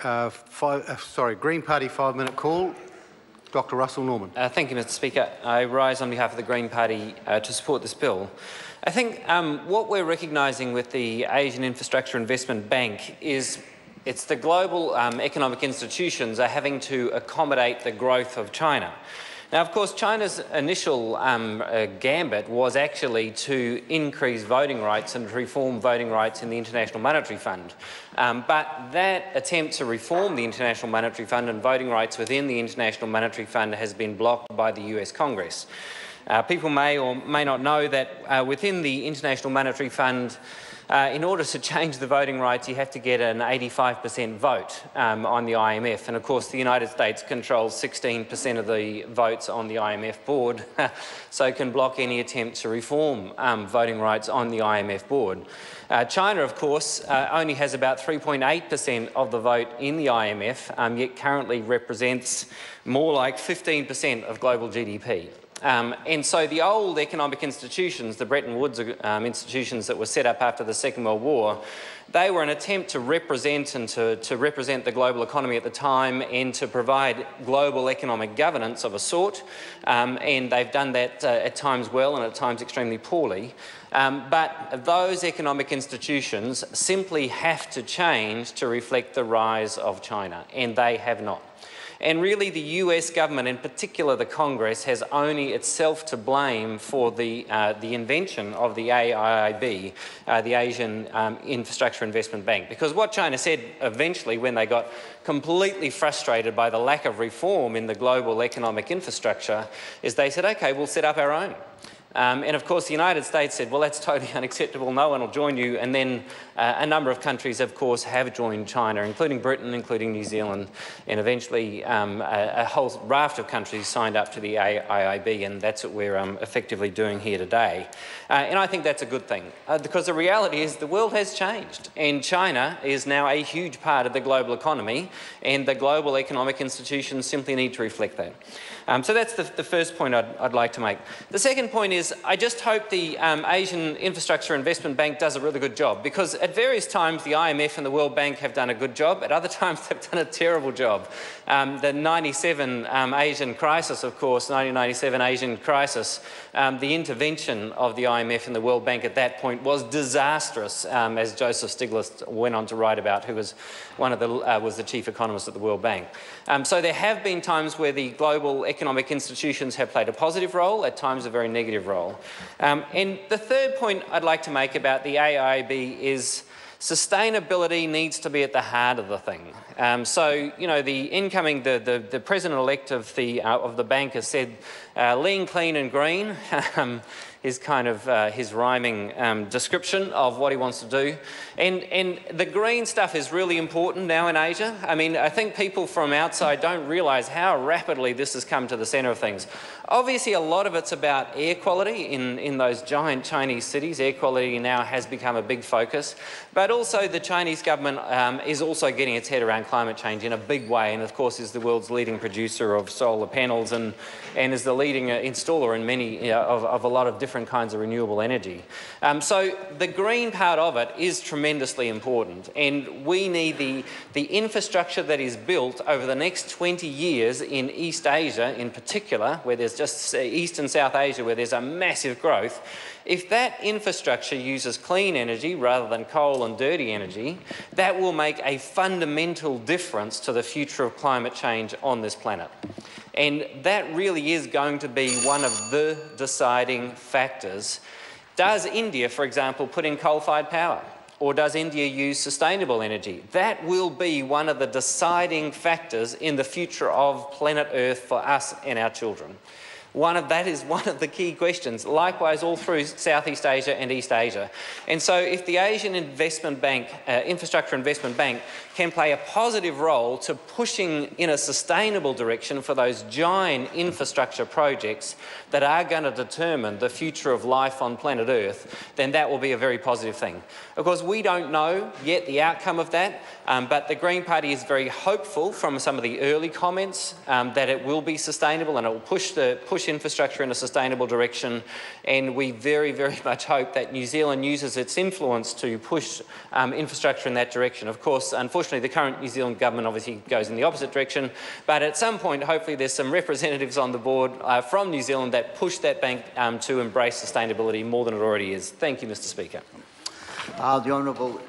Green Party 5-minute call. Dr Russell Norman. Thank you, Mr Speaker. I rise on behalf of the Green Party to support this bill. I think what we're recognising with the Asian Infrastructure Investment Bank is it's the global economic institutions are having to accommodate the growth of China. Now, of course, China's initial gambit was actually to increase voting rights and reform voting rights in the International Monetary Fund. But that attempt to reform the International Monetary Fund and voting rights within the International Monetary Fund has been blocked by the US Congress. People may or may not know that within the International Monetary Fund, in order to change the voting rights, you have to get an 85% vote on the IMF. And of course, the United States controls 16% of the votes on the IMF board, so can block any attempt to reform voting rights on the IMF board. China, of course, only has about 3.8% of the vote in the IMF, yet currently represents more like 15% of global GDP. And so the old economic institutions, the Bretton Woods institutions that were set up after the Second World War, they were an attempt to represent and to represent the global economy at the time and to provide global economic governance of a sort. And they've done that at times well and at times extremely poorly. But those economic institutions simply have to change to reflect the rise of China, and they have not. And really the US government, in particular the Congress, has only itself to blame for the invention of the AIIB, the Asian Infrastructure Investment Bank. Because what China said eventually when they got completely frustrated by the lack of reform in the global economic infrastructure is they said, OK, we'll set up our own. And of course the United States said, well, that's totally unacceptable, no one will join you. And then a number of countries, of course, have joined China, including Britain, including New Zealand, and eventually a whole raft of countries signed up to the AIIB, and that's what we're effectively doing here today. And I think that's a good thing, because the reality is the world has changed, and China is now a huge part of the global economy, and the global economic institutions simply need to reflect that. So that's the first point I'd like to make. The second point is I just hope the Asian Infrastructure Investment Bank does a really good job, because at various times the IMF and the World Bank have done a good job, at other times they've done a terrible job. The 97 Asian crisis, of course, 1997 Asian crisis, the intervention of the IMF and the World Bank at that point was disastrous, as Joseph Stiglitz went on to write about, who was was the chief economist at the World Bank. So there have been times where the global economic institutions have played a positive role, at times a very negative role. And the third point I'd like to make about the AIIB is sustainability needs to be at the heart of the thing. So, you know, the president-elect of the bank has said lean, clean and green is kind of his rhyming description of what he wants to do. And the green stuff is really important now in Asia. I mean, I think people from outside don't realise how rapidly this has come to the centre of things. Obviously, a lot of it's about air quality in those giant Chinese cities. Air quality now has become a big focus. But also the Chinese government is also getting its head around climate change in a big way, and of course is the world's leading producer of solar panels and is the leading installer in many of a lot of different kinds of renewable energy. So the green part of it is tremendously important, and we need the infrastructure that is built over the next 20 years in East Asia in particular, where there's just East and South Asia where there's a massive growth. If that infrastructure uses clean energy rather than coal and dirty energy, that will make a fundamental difference to the future of climate change on this planet. And that really is going to be one of the deciding factors. Does India, for example, put in coal-fired power? Or does India use sustainable energy? That will be one of the deciding factors in the future of planet Earth for us and our children. That is one of the key questions, likewise all through Southeast Asia and East Asia. And so if the Asian Investment Bank, Infrastructure Investment Bank, can play a positive role to pushing in a sustainable direction for those giant infrastructure projects that are going to determine the future of life on planet Earth, then that will be a very positive thing. Of course, we don't know yet the outcome of that, but the Green Party is very hopeful from some of the early comments that it will be sustainable and it will push push infrastructure in a sustainable direction, and we very, very much hope that New Zealand uses its influence to push infrastructure in that direction. Of course, unfortunately, the current New Zealand government obviously goes in the opposite direction, but at some point, hopefully, there's some representatives on the board from New Zealand that push that bank to embrace sustainability more than it already is. Thank you, Mr. Speaker. The Honourable